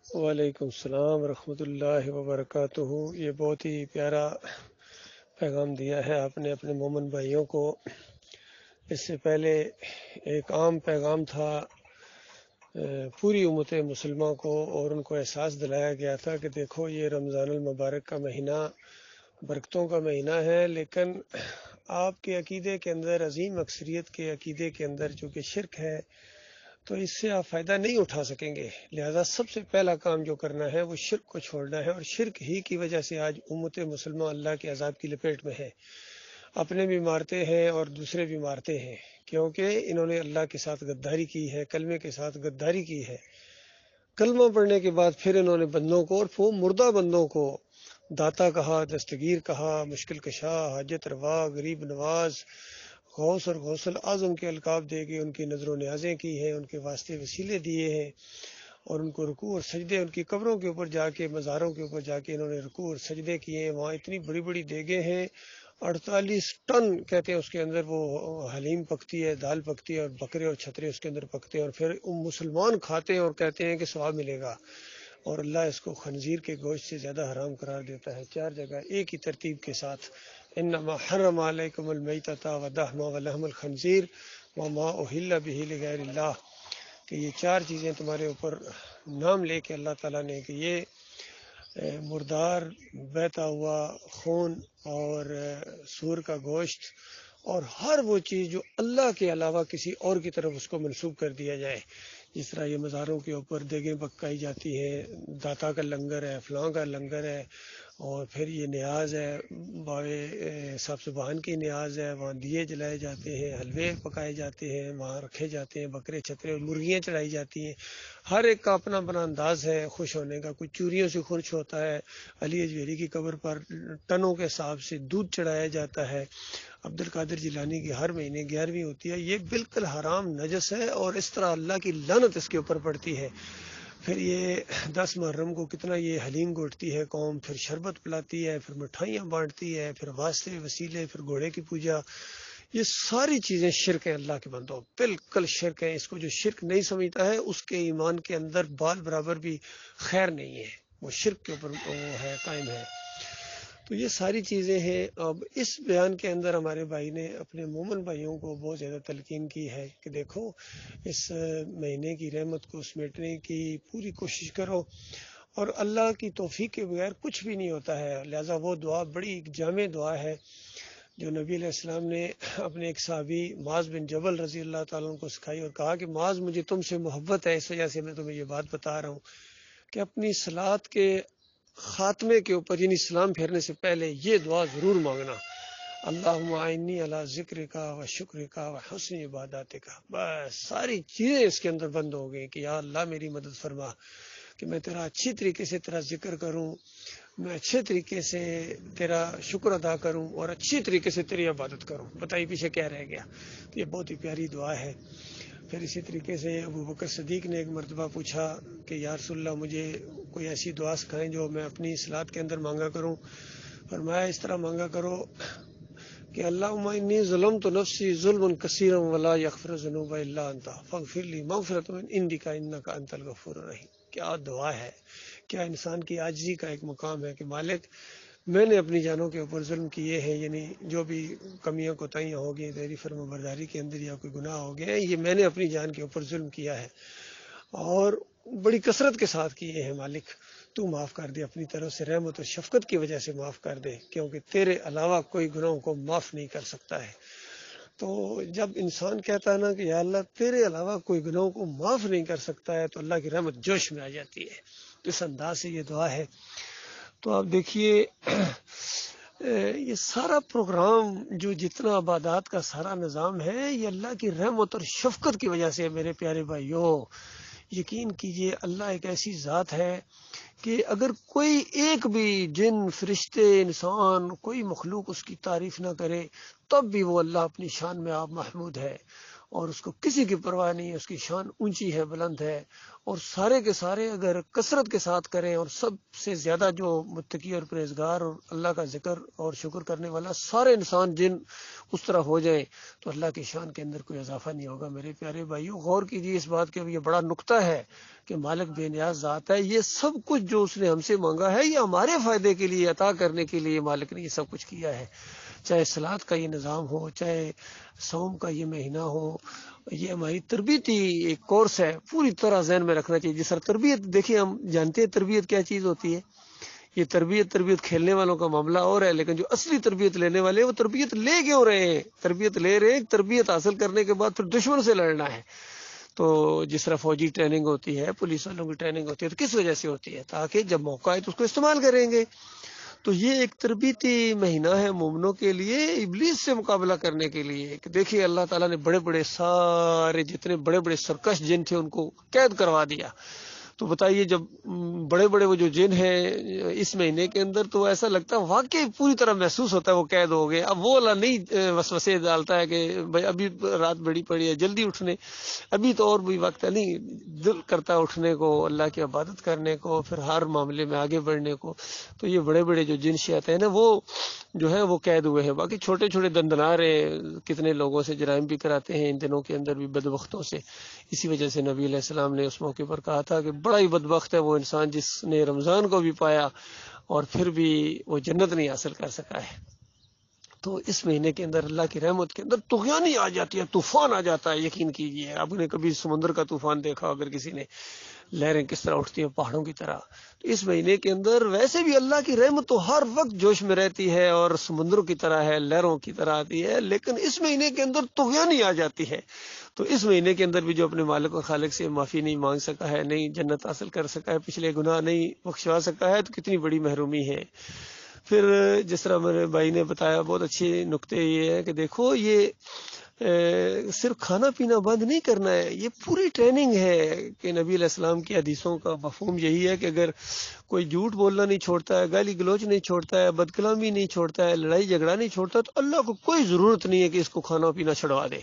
وعلیکم السلام ورحمۃ اللہ وبرکاتہ۔ یہ بہت ہی پیارا پیغام دیا ہے آپ نے اپنے مومن بھائیوں کو۔ اس سے پہلے ایک عام پیغام تھا پوری امت مسلمہ کو، اور ان کو احساس دلایا گیا تھا کہ دیکھو یہ رمضان المبارک کا مہینہ برکتوں کا مہینہ ہے، لیکن آپ کے عقیدے کے اندر، عظیم اکثریت کے عقیدے کے اندر جو کہ شرک ہے، تو اس سے آپ فائدہ نہیں اٹھا سکیں گے۔ لہذا سب سے پہلا کام جو کرنا ہے وہ شرک کو چھوڑنا ہے، اور شرک ہی کی وجہ سے آج امت مسلمہ اللہ کے عذاب کی لپیٹ میں ہے۔ اپنے بھی مارتے ہیں اور دوسرے بھی مارتے ہیں، کیونکہ انہوں نے اللہ کے ساتھ غداری کی ہے، کلمے کے ساتھ غداری کی ہے۔ کلمہ پڑھنے کے بعد پھر انہوں نے بندوں کو، اور وہ مردہ بندوں کو، داتا کہا، دستگیر کہا، مشکل کشا، حاجت روا، غریب نواز، غوث اور غوث الاعظم کے القاب دے کے ان کی نظر و نیازیں کی ہیں، ان کے واسطے وسیلے دیے ہیں، اور ان کو رکوع اور سجدے، ان کی قبروں کے اوپر جا کے، مزاروں کے اوپر جا کے انہوں نے رکوع اور سجدے کیے ہیں۔ وہاں اتنی بڑی بڑی دیگیں ہیں، 48 ٹن کہتے ہیں اس کے اندر وہ حلیم پکتی ہے، دال پکتی ہے، اور بکرے اور چھترے اس کے اندر پکتے ہیں، اور پھر مسلمان کھاتے ہیں اور کہتے ہیں کہ ثواب ملے گا، اور اللہ اس کو خنزیر کے گوشت سے زیادہ حرام قرار دیتا ہے۔ 4 جگہ ایک ہی ترتیب کے ساتھ، انما حرم علیکم المیتۃ والدم ولحم الخنزیر وما اہل بہ لغیر اللہ، کہ یہ 4 چیزیں تمہارے اوپر نام لے کے اللہ تعالیٰ نے، کہ یہ مردار، بہتا ہوا خون، اور سور کا گوشت، اور ہر وہ چیز جو اللہ کے علاوہ کسی اور کی طرف اس کو منسوب کر دیا جائے۔ جس طرح یہ مزاروں کے اوپر دیگیں پکائی جاتی ہیں، داتا کا لنگر ہے، فلاں کا لنگر ہے، اور پھر یہ نیاز ہے، بابے صاحب سبحان کی نیاز ہے، وہاں دیے جلائے جاتے ہیں، حلوے پکائے جاتے ہیں، وہاں رکھے جاتے ہیں بکرے چھترے اور مرغیاں چڑھائی جاتی ہیں۔ ہر ایک کا اپنا اپنا انداز ہے خوش ہونے کا، کوئی چوریوں سے خوش ہوتا ہے، علی اجویری کی قبر پر ٹنوں کے حساب سے دودھ چڑھایا جاتا ہے، عبد القادر جیلانی کی ہر مہینے 11ویں ہوتی ہے۔ یہ بالکل حرام نجس ہے، اور اس طرح اللہ کی لعنت اس کے اوپر پڑتی ہے۔ پھر یہ 10 محرم کو کتنا یہ حلیم گھوٹتی ہے قوم، پھر شربت پلاتی ہے، پھر مٹھائیاں بانٹتی ہے، پھر واسطے وسیلے، پھر گھوڑے کی پوجا، یہ ساری چیزیں شرک ہیں اللہ کے بندوں، بالکل شرک ہیں۔ اس کو جو شرک نہیں سمجھتا ہے اس کے ایمان کے اندر بال برابر بھی خیر نہیں ہے، وہ شرک کے اوپر وہ ہے، قائم ہے۔ تو یہ ساری چیزیں ہیں۔ اب اس بیان کے اندر ہمارے بھائی نے اپنے مومن بھائیوں کو بہت زیادہ تلقین کی ہے کہ دیکھو اس مہینے کی رحمت کو سمیٹنے کی پوری کوشش کرو، اور اللہ کی توفیق کے بغیر کچھ بھی نہیں ہوتا ہے۔ لہذا وہ دعا بڑی ایک جامع دعا ہے جو نبی علیہ السلام نے اپنے ایک صحابی معاذ بن جبل رضی اللہ تعالیٰ عنہ کو سکھائی، اور کہا کہ معاذ مجھے تم سے محبت ہے، اس وجہ سے میں تمہیں یہ بات بتا رہا ہوں کہ اپنی صلات کے خاتمے کے اوپر، یعنی سلام پھیرنے سے پہلے یہ دعا ضرور مانگنا، اللہم اعنی علی ذکر کا و شکر کا و حسن عبادات کا۔ بس ساری چیزیں اس کے اندر بند ہو گئی کہ یا اللہ میری مدد فرما کہ میں تیرا اچھی طریقے سے تیرا ذکر کروں، میں اچھے طریقے سے تیرا شکر ادا کروں، اور اچھی طریقے سے تیری عبادت کروں۔ بتائیے پیچھے کیا رہ گیا؟ تو یہ بہت ہی پیاری دعا ہے۔ پھر اسی طریقے سے ابو بکر صدیق نے ایک مرتبہ پوچھا کہ یا رسول اللہ مجھے کوئی ایسی دعا سکھائیں جو میں اپنی صلات کے اندر مانگا کروں۔ فرمایا اس طرح مانگا کرو کہ اللہم انی ظلمت نفسی ظلما کثیرا ولا یغفر الذنوب الا انت فاغفر لی مغفرۃ من عندک انک انت الغفور الرحیم۔ کیا دعا ہے! کیا انسان کی عاجزی کا ایک مقام ہے کہ مالک میں نے اپنی جانوں کے اوپر ظلم کیے ہیں، یعنی جو بھی کمیاں کوتاہیاں ہو گئی تیری فرما برداری کے اندر، یا کوئی گناہ ہو گیا، یہ میں نے اپنی جان کے اوپر ظلم کیا ہے، اور بڑی کثرت کے ساتھ کیے ہیں۔ مالک تو معاف کر دے، اپنی طرف سے رحمت اور شفقت کی وجہ سے معاف کر دے، کیونکہ تیرے علاوہ کوئی گناہوں کو معاف نہیں کر سکتا ہے۔ تو جب انسان کہتا ہے نا کہ یا اللہ تیرے علاوہ کوئی گناہوں کو معاف نہیں کر سکتا ہے، تو اللہ کی رحمت جوش میں آ جاتی ہے۔ اس انداز سے یہ دعا ہے۔ تو آپ دیکھیے یہ سارا پروگرام، جو جتنا عبادات کا سارا نظام ہے، یہ اللہ کی رحمت اور شفقت کی وجہ سے میرے پیارے بھائیوں۔ یقین کیجئے اللہ ایک ایسی ذات ہے کہ اگر کوئی ایک بھی جن، فرشتے، انسان، کوئی مخلوق اس کی تعریف نہ کرے، تب بھی وہ اللہ اپنی شان میں آپ محمود ہے۔ اور اس کو کسی کی پرواہ نہیں ہے، اس کی شان اونچی ہے، بلند ہے، اور سارے کے سارے اگر کثرت کے ساتھ کریں اور سب سے زیادہ جو متقی اور پرہیزگار اور اللہ کا ذکر اور شکر کرنے والا سارے انسان جن اس طرح ہو جائیں تو اللہ کی شان کے اندر کوئی اضافہ نہیں ہوگا۔ میرے پیارے بھائیوں، غور کیجیے اس بات کے، یہ بڑا نقطہ ہے کہ مالک بے نیاز ذات ہے، یہ سب کچھ جو اس نے ہم سے مانگا ہے یہ ہمارے فائدے کے لیے، عطا کرنے کے لیے مالک نے یہ سب کچھ کیا ہے۔ چاہے صلاۃ کا یہ نظام ہو، چاہے صوم کا یہ مہینہ ہو، یہ ہماری تربیتی ایک کورس ہے، پوری طرح ذہن میں رکھنا چاہیے۔ جس طرح تربیت، دیکھیے ہم جانتے ہیں تربیت کیا چیز ہوتی ہے، یہ تربیت کھیلنے والوں کا معاملہ اور ہے، لیکن جو اصلی تربیت لینے والے وہ تربیت لے کیوں رہے ہیں؟ تربیت لے رہے ہیں، تربیت حاصل کرنے کے بعد پھر دشمن سے لڑنا ہے۔ تو جس طرح فوجی ٹریننگ ہوتی ہے، پولیس والوں کی ٹریننگ ہوتی ہے، تو کس وجہ سے ہوتی ہے؟ تاکہ جب موقع آئے تو اس کو استعمال کریں گے۔ تو یہ ایک تربیتی مہینہ ہے مومنوں کے لیے، ابلیس سے مقابلہ کرنے کے لیے۔ کہ دیکھیے اللہ تعالیٰ نے بڑے بڑے سارے جتنے بڑے بڑے سرکش جن تھے ان کو قید کروا دیا۔ تو بتائیے جب بڑے بڑے وہ جو جن ہیں اس مہینے کے اندر، تو ایسا لگتا ہے واقعی پوری طرح محسوس ہوتا ہے وہ قید ہو گئے۔ اب وہ اللہ نہیں وسوسے ڈالتا ہے کہ بھائی ابھی رات بڑی پڑی ہے جلدی اٹھنے، ابھی تو اور بھی وقت ہے، نہیں، دل کرتا ہے اٹھنے کو، اللہ کی عبادت کرنے کو، پھر ہر معاملے میں آگے بڑھنے کو۔ تو یہ بڑے بڑے جو جن شیاطین ہیں نا وہ جو ہے وہ قید ہوئے ہیں۔ باقی چھوٹے چھوٹے دندنارے کتنے لوگوں سے جرائم بھی کراتے ہیں ان دنوں کے اندر بھی، بدبختوں سے۔ اسی وجہ سے نبی علیہ السلام نے اس موقع پر کہا تھا کہ بڑا ہی بدبخت ہے وہ انسان جس نے رمضان کو بھی پایا اور پھر بھی وہ جنت نہیں حاصل کر سکا ہے۔ تو اس مہینے کے اندر اللہ کی رحمت کے اندر طغیانی آ جاتی ہے، طوفان آ جاتا ہے۔ یقین کیجئے، آپ نے کبھی سمندر کا طوفان دیکھا اگر کسی نے، لہریں کس طرح اٹھتی ہیں پہاڑوں کی طرح، تو اس مہینے کے اندر ویسے بھی اللہ کی رحمت تو ہر وقت جوش میں رہتی ہے اور سمندروں کی طرح ہے، لہروں کی طرح آتی ہے، لیکن اس مہینے کے اندر طغیانی آ جاتی ہے۔ تو اس مہینے کے اندر بھی جو اپنے مالک اور خالق سے معافی نہیں مانگ سکا ہے، نہیں جنت حاصل کر سکا ہے، پچھلے گناہ نہیں بخشوا سکا ہے، تو کتنی بڑی محرومی ہے۔ پھر جس طرح میرے بھائی نے بتایا، بہت اچھے نقطے یہ ہے کہ دیکھو یہ صرف کھانا پینا بند نہیں کرنا ہے، یہ پوری ٹریننگ ہے کہ نبی علیہ السلام کی حدیثوں کا مفہوم یہی ہے کہ اگر کوئی جھوٹ بولنا نہیں چھوڑتا ہے، گالی گلوچ نہیں چھوڑتا ہے، بد کلامی نہیں چھوڑتا ہے، لڑائی جھگڑا نہیں چھوڑتا، تو اللہ کو کوئی ضرورت نہیں ہے کہ اس کو کھانا پینا چھڑوا دے۔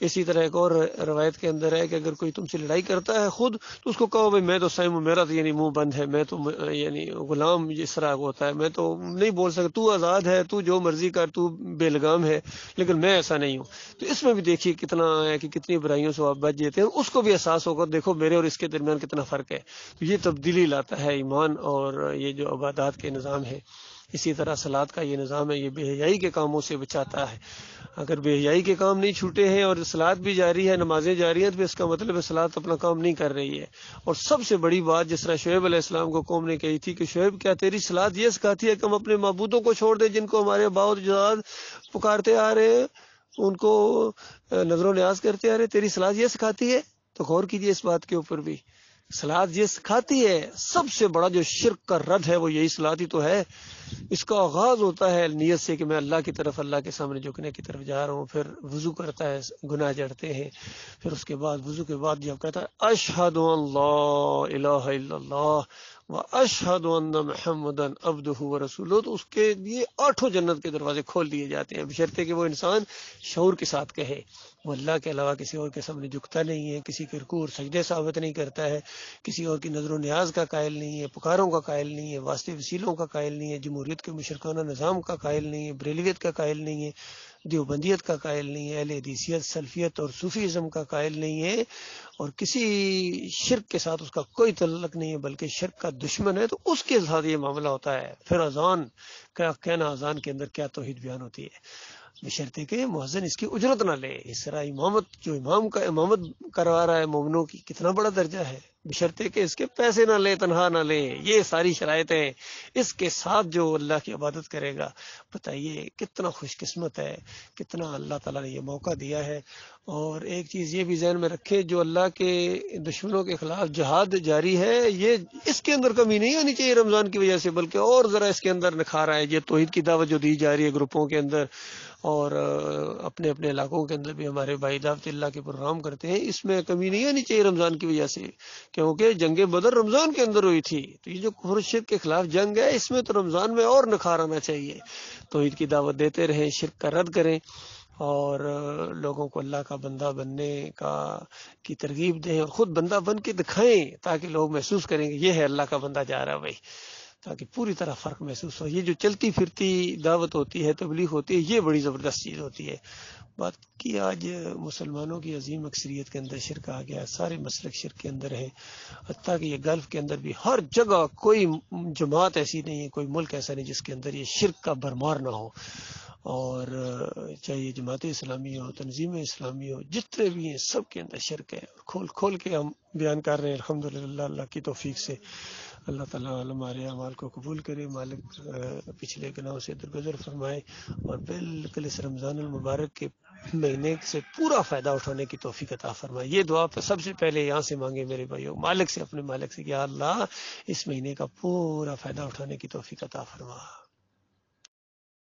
اسی طرح ایک اور روایت کے اندر ہے کہ اگر کوئی تم سے لڑائی کرتا ہے خود، تو اس کو کہو بھائی میں تو صائم ہوں، میرا تو یعنی منہ بند ہے، میں تو یعنی غلام جس طرح ہوتا ہے، میں تو نہیں بول سکتا، تو آزاد ہے، تو جو مرضی کر، تو بے لگام ہے، لیکن میں ایسا نہیں ہوں۔ تو اس میں بھی دیکھیے کتنا ہے کہ کتنی برائیوں سے آپ بچ جاتے ہیں، اس کو بھی احساس ہوگا دیکھو میرے اور اس کے درمیان کتنا فرق ہے۔ تو یہ تبدیلی لاتا ہے ایمان اور یہ جو عبادات کے نظام ہے۔ اسی طرح صلاۃ کا یہ نظام ہے، یہ بے حیائی کے کاموں سے بچاتا ہے۔ اگر بے حیائی کے کام نہیں چھوٹے ہیں اور صلاۃ بھی جاری ہے، نمازیں جاری ہیں، تو اس کا مطلب ہے صلاۃ اپنا کام نہیں کر رہی ہے۔ اور سب سے بڑی بات جس طرح شعیب علیہ السلام کو قوم نے کہی تھی کہ شعیب کیا تیری صلاۃ یہ سکھاتی ہے کہ ہم اپنے معبودوں کو چھوڑ دیں جن کو ہمارے آباء و اجداد پکارتے آ رہے ہیں، ان کو نظر و نیاز کرتے آ رہے، تیری صلاۃ یہ سکھاتی ہے؟ تو غور کیجیے اس بات کے اوپر بھی، صلاۃ یہ سکھاتی ہے۔ سب سے بڑا جو شرک کا رد ہے وہ یہی صلاۃ ہی تو ہے۔ اس کا آغاز ہوتا ہے نیت سے کہ میں اللہ کی طرف، اللہ کے سامنے جھکنے کی طرف جا رہا ہوں، پھر وضو کرتا ہے، گناہ جڑتے ہیں، پھر اس کے بعد وضو کے بعد جب کہتا ہے اشہد ان لا الہ الا اللہ واشہد ان محمدا عبدہ ورسولہ، تو اس کے لیے 8 جنت کے دروازے کھول دیے جاتے ہیں، بشرطے کہ وہ انسان شعور کے ساتھ کہے وہ اللہ کے علاوہ کسی اور کے سامنے جھکتا نہیں ہے، کسی کے رکوع اور سجدے ثابت نہیں کرتا ہے، کسی اور کی نظر و نیاز کا قائل نہیں ہے، پکاروں کا قائل نہیں ہے، واسطے وسیلوں کا قائل نہیں ہے، جمہوریت کے مشرکانہ نظام کا قائل نہیں ہے، بریلویت کا قائل نہیں ہے، دیوبندیت کا قائل نہیں ہے، اہل حدیثیت، سلفیت اور صوفیزم کا قائل نہیں ہے، اور کسی شرک کے ساتھ اس کا کوئی تعلق نہیں ہے بلکہ شرک کا دشمن ہے، تو اس کے ساتھ یہ معاملہ ہوتا ہے۔ پھر اذان کا کہنا، اذان کے اندر کیا توحید بیان ہوتی ہے، بشرطے کہ مؤذن اس کی اجرت نہ لے۔ اس طرح امامت، جو امام کا امامت کروا رہا ہے مومنوں کی، کتنا بڑا درجہ ہے، بشرطے کہ اس کے پیسے نہ لے، تنہا نہ لے، یہ ساری شرائط ہیں۔ اس کے ساتھ جو اللہ کی عبادت کرے گا، بتائیے کتنا خوش قسمت ہے، کتنا اللہ تعالیٰ نے یہ موقع دیا ہے۔ اور ایک چیز یہ بھی ذہن میں رکھے، جو اللہ کے دشمنوں کے خلاف جہاد جاری ہے، یہ اس کے اندر کمی نہیں ہونی چاہیے رمضان کی وجہ سے، بلکہ اور ذرا اس کے اندر نکھار ہے۔ یہ توحید کی دعوت جو دی جا رہی ہے گروپوں کے اندر اور اپنے اپنے علاقوں کے اندر بھی ہمارے بھائی دعوت اللہ کے پروگرام کرتے ہیں، اس میں کمی نہیں آنی چاہیے رمضان کی وجہ سے، کیونکہ جنگ بدر رمضان کے اندر ہوئی تھی۔ تو یہ جو کفر شرک کے خلاف جنگ ہے، اس میں تو رمضان میں اور نکھار آنا چاہیے۔ توحید کی دعوت دیتے رہیں، شرک کا رد کریں، اور لوگوں کو اللہ کا بندہ بننے کی ترغیب دیں اور خود بندہ بن کے دکھائیں تاکہ لوگ محسوس کریں کہ یہ ہے اللہ کا بندہ جا رہا ہے بھائی، تاکہ پوری طرح فرق محسوس ہو۔ یہ جو چلتی پھرتی دعوت ہوتی ہے، تبلیغ ہوتی ہے، یہ بڑی زبردست چیز ہوتی ہے۔ بات کی آج مسلمانوں کی عظیم اکثریت کے اندر شرک آ گیا، سارے مسلک شرک کے اندر ہیں، حتیٰ کہ یہ گلف کے اندر بھی ہر جگہ کوئی جماعت ایسی نہیں ہے، کوئی ملک ایسا نہیں جس کے اندر یہ شرک کا بھرمار نہ ہو۔ اور چاہے یہ جماعت اسلامی ہو، تنظیم اسلامی ہو، جتنے بھی ہیں سب کے اندر شرک ہے۔ کھول کھول کے ہم بیان کر رہے ہیں الحمدللہ اللہ کی توفیق سے۔ اللہ تعالیٰ ہمارے اعمال کو قبول کرے، مالک پچھلے گناہوں سے درگزر فرمائے، اور بالکل اس رمضان المبارک کے مہینے سے پورا فائدہ اٹھانے کی توفیق عطا فرمائے۔ یہ دعا سب سے پہلے یہاں سے مانگے میرے بھائیوں، مالک سے، اپنے مالک سے، کہ یا اللہ اس مہینے کا پورا فائدہ اٹھانے کی توفیق عطا فرما۔